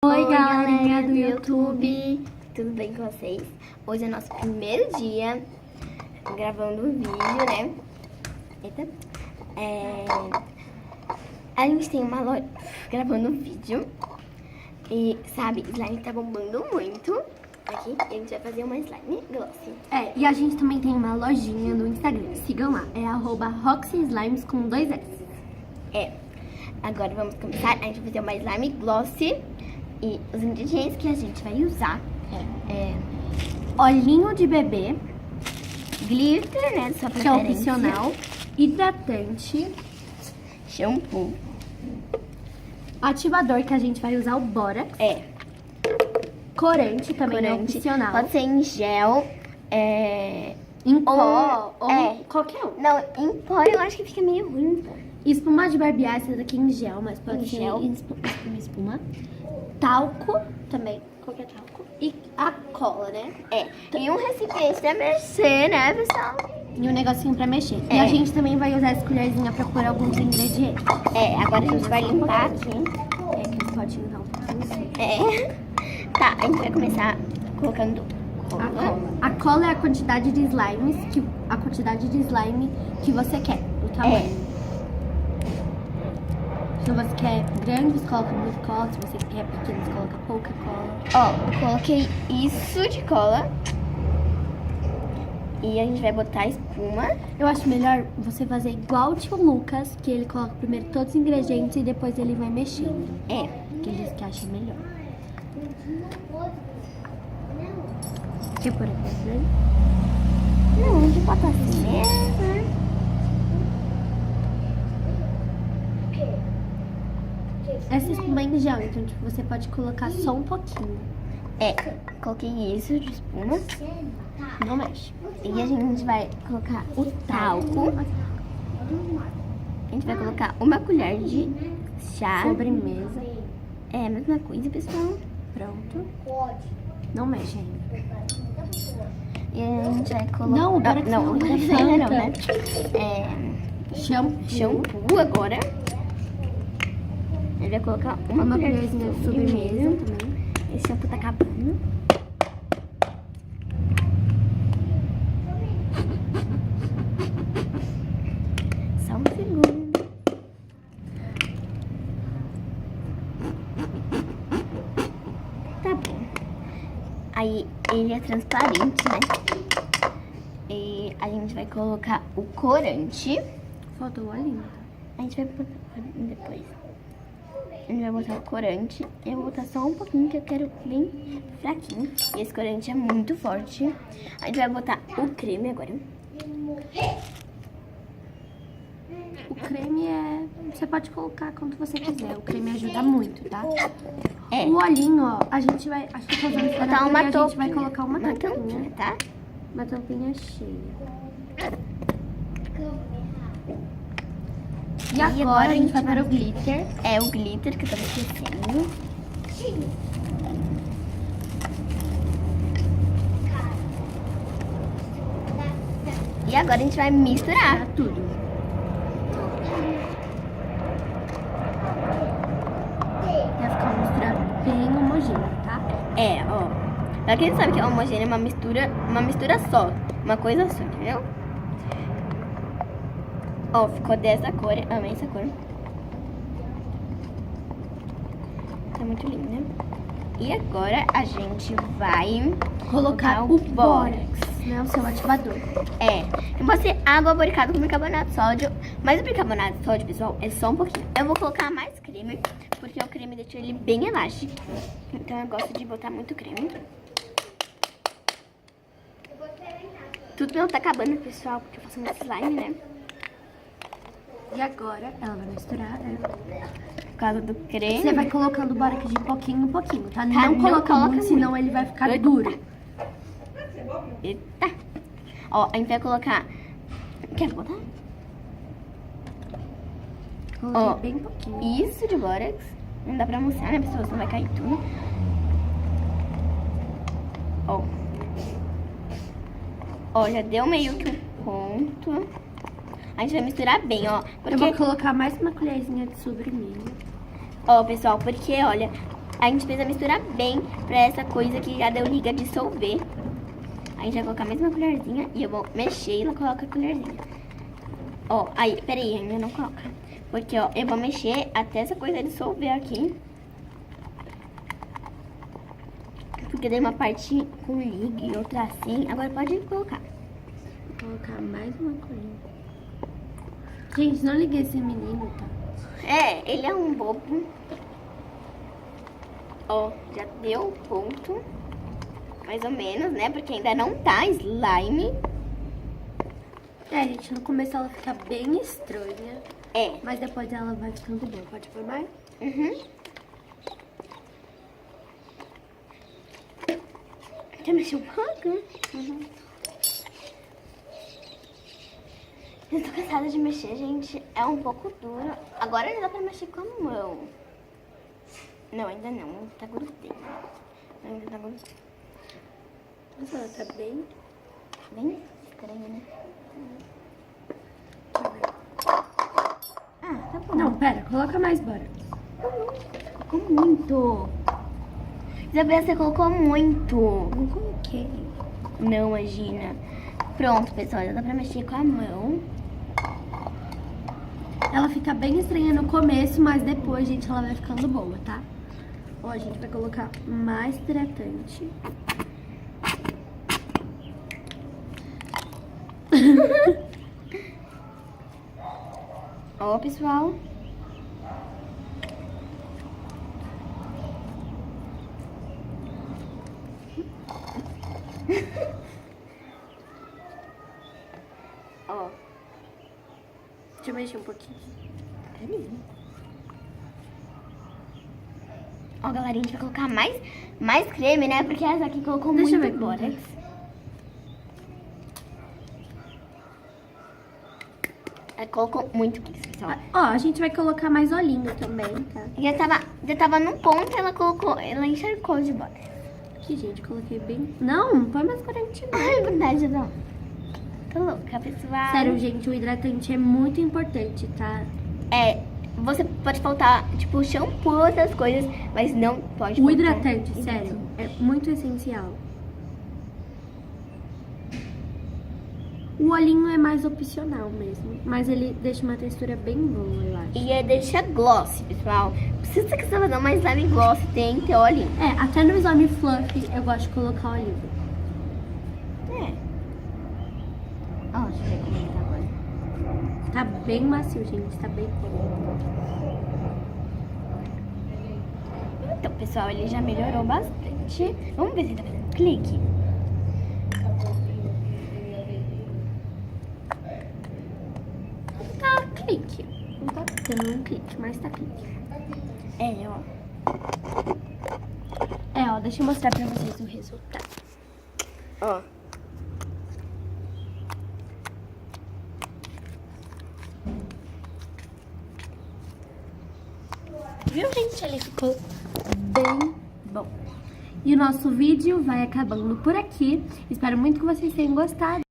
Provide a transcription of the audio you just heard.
Oi, galerinha do YouTube, tudo bem com vocês? Hoje é nosso primeiro dia gravando um vídeo, né? Eita. A gente tem uma loja gravando um vídeo e, sabe, slime tá bombando muito. Aqui, e a gente vai fazer uma slime glossy. E a gente também tem uma lojinha no Instagram, sigam lá, é @RoxySlimes com 2 S. Agora vamos começar, a gente vai fazer uma slime glossy e os ingredientes que a gente vai usar Olhinho de bebê, glitter, né, sua que é preferência, opcional, hidratante, shampoo, ativador, que a gente vai usar o bórax, corante também é opcional, pode ser em gel, em pó, ou qualquer um. Não, em pó eu acho que fica meio ruim. Espuma de barbear, essa daqui em gel, mas pode Em ser gel. espuma. Talco também, qualquer talco. E a cola, né? E um recipiente da Mercê, né, pessoal? E um negocinho pra mexer. E a gente também vai usar essa colherzinha pra pôr alguns ingredientes. Agora a gente vai limpar aqui. Que os potinhos tá um pouquinho sujos. Tá, a gente vai começar colocando A cola. A cola é a quantidade de slime que você quer, o tamanho. Se você quer grandes, coloca muita cola. Se você quer pequenos, coloca pouca cola. Eu coloquei isso de cola. E a gente vai botar a espuma. Eu acho melhor você fazer igual o tio Lucas, que ele coloca primeiro todos os ingredientes e depois ele vai mexendo. Que ele diz que acha melhor. Quer pôr aqui, né? Não, a gente bota assim mesmo. Essa espuma é em gel, então tipo, você pode colocar só um pouquinho. Coloquei isso de espuma. Não mexe. E a gente vai colocar o talco. A gente vai colocar uma colher de chá. Sobremesa. É a mesma coisa, pessoal. Pronto. Não mexe ainda. E a gente vai colocar... Não, agora que não, não, não, né? Shampoo agora. A gente vai colocar uma colherzinha de sobremesa também. Esse shampoo tá acabando. Só um segundo. Tá bom. Aí ele é transparente, né? E a gente vai colocar o corante. Faltou o olhinho. A gente vai botar depois. A gente vai botar o corante. Eu vou botar só um pouquinho, que eu quero bem fraquinho. E esse corante é muito forte. A gente vai botar o creme agora. O creme você pode colocar quando você quiser. O creme ajuda muito, tá? O olhinho, ó, a gente vai... Acho que vamos botar uma tampinha. A gente vai colocar uma tampinha, tá? Uma tampinha cheia. E agora a gente vai para o glitter. O glitter que eu tava esquecendo. E agora a gente vai misturar tudo. Vai ficar uma mistura bem homogênea, tá? Pra quem sabe que é homogênea, é uma mistura só. Uma coisa só, entendeu? Ficou dessa cor, amei essa cor. Tá muito lindo, né? E agora a gente vai colocar o bórax, né? O seu ativador. Eu vou ser água boricada com bicarbonato de sódio. Mas o bicarbonato de sódio, pessoal, é só um pouquinho. Eu vou colocar mais creme, porque o creme deixa ele bem elástico. Então eu gosto de botar muito creme. Tudo não tá acabando, pessoal, porque eu faço muito slime, né? E agora ela vai misturar, né? Por causa do creme. Você vai colocando o bórax de pouquinho em pouquinho, tá? Não coloca muito, senão ele vai ficar duro. Eita. A gente vai colocar... Quer botar? Coloquei bem pouquinho. Isso de bórax. Não dá pra mostrar, né, pessoal? Senão vai cair tudo. Já deu meio que um ponto. A gente vai misturar bem, ó. Eu vou colocar mais uma colherzinha de sobremesa. Pessoal, porque, olha, A gente precisa misturar bem pra essa coisa que já deu liga dissolver. A gente vai colocar a mesma colherzinha e eu vou mexer e ela coloca a colherzinha. Ó, aí, peraí, ainda não coloca. Porque, ó, eu vou mexer até essa coisa dissolver aqui. Porque dei uma parte com liga e outra assim. Agora pode colocar. Vou colocar mais uma colher. Gente, não liguei esse menino, tá? É, ele é um bobo. Ó, já deu ponto. Mais ou menos, né? Porque ainda não tá slime. É, gente, no começo ela fica bem estranha. É. Mas depois ela vai ficando boa. Pode pôr mais? Uhum. Quer mexer um pouco? Uhum. Eu tô cansada de mexer, gente. É um pouco duro. Agora já dá pra mexer com a mão. Não, ainda não. Tá grudento. Ainda tá grudento. Nossa, ela tá bem... Bem estranha, né? Deixa eu ver. Ah, tá bom. Não, pera. Coloca mais, bora. Colocou muito. Isabela, você colocou muito. Não coloquei. Não, imagina. Pronto, pessoal. Já dá pra mexer com a mão. Ela fica bem estranha no começo, mas depois, gente, ela vai ficando boa, tá? Ó, a gente vai colocar mais hidratante. Ó, pessoal. Ó. Deixa eu mexer um pouquinho. Ó, galerinha, a gente vai colocar mais creme, né? Porque essa aqui colocou Deixa eu muito ver como bórax. Ela colocou muito aqui, pessoal. Ó, a gente vai colocar mais olhinho também, tá? Já tava no ponto, ela encharcou de bórax. Aqui, gente, coloquei bem... Não põe mais corante não. Ai, verdade, não. Tô louca, pessoal. Sério, gente, o hidratante é muito importante, tá? É, você pode faltar, tipo, shampoo, outras coisas, mas não pode O faltar hidratante, sério, é muito essencial. O olhinho é mais opcional mesmo, mas ele deixa uma textura bem boa, eu acho. E deixa gloss, pessoal. Se você quiser fazer uma slime gloss, tem que ter olhinho. É, até no slime fluff eu gosto de colocar olhinho. É. Ó, deixa eu ver como ele tá agora. Tá bem macio, gente, tá bem bom. Então, pessoal, ele já melhorou bastante. Vamos ver se ele tá fazendo clique. Tá clique. Não tá tão clique, mas tá clique. É, ó. É, ó, deixa eu mostrar pra vocês o resultado. Ó. Viu, gente? Ele ficou bem bom. E o nosso vídeo vai acabando por aqui. Espero muito que vocês tenham gostado.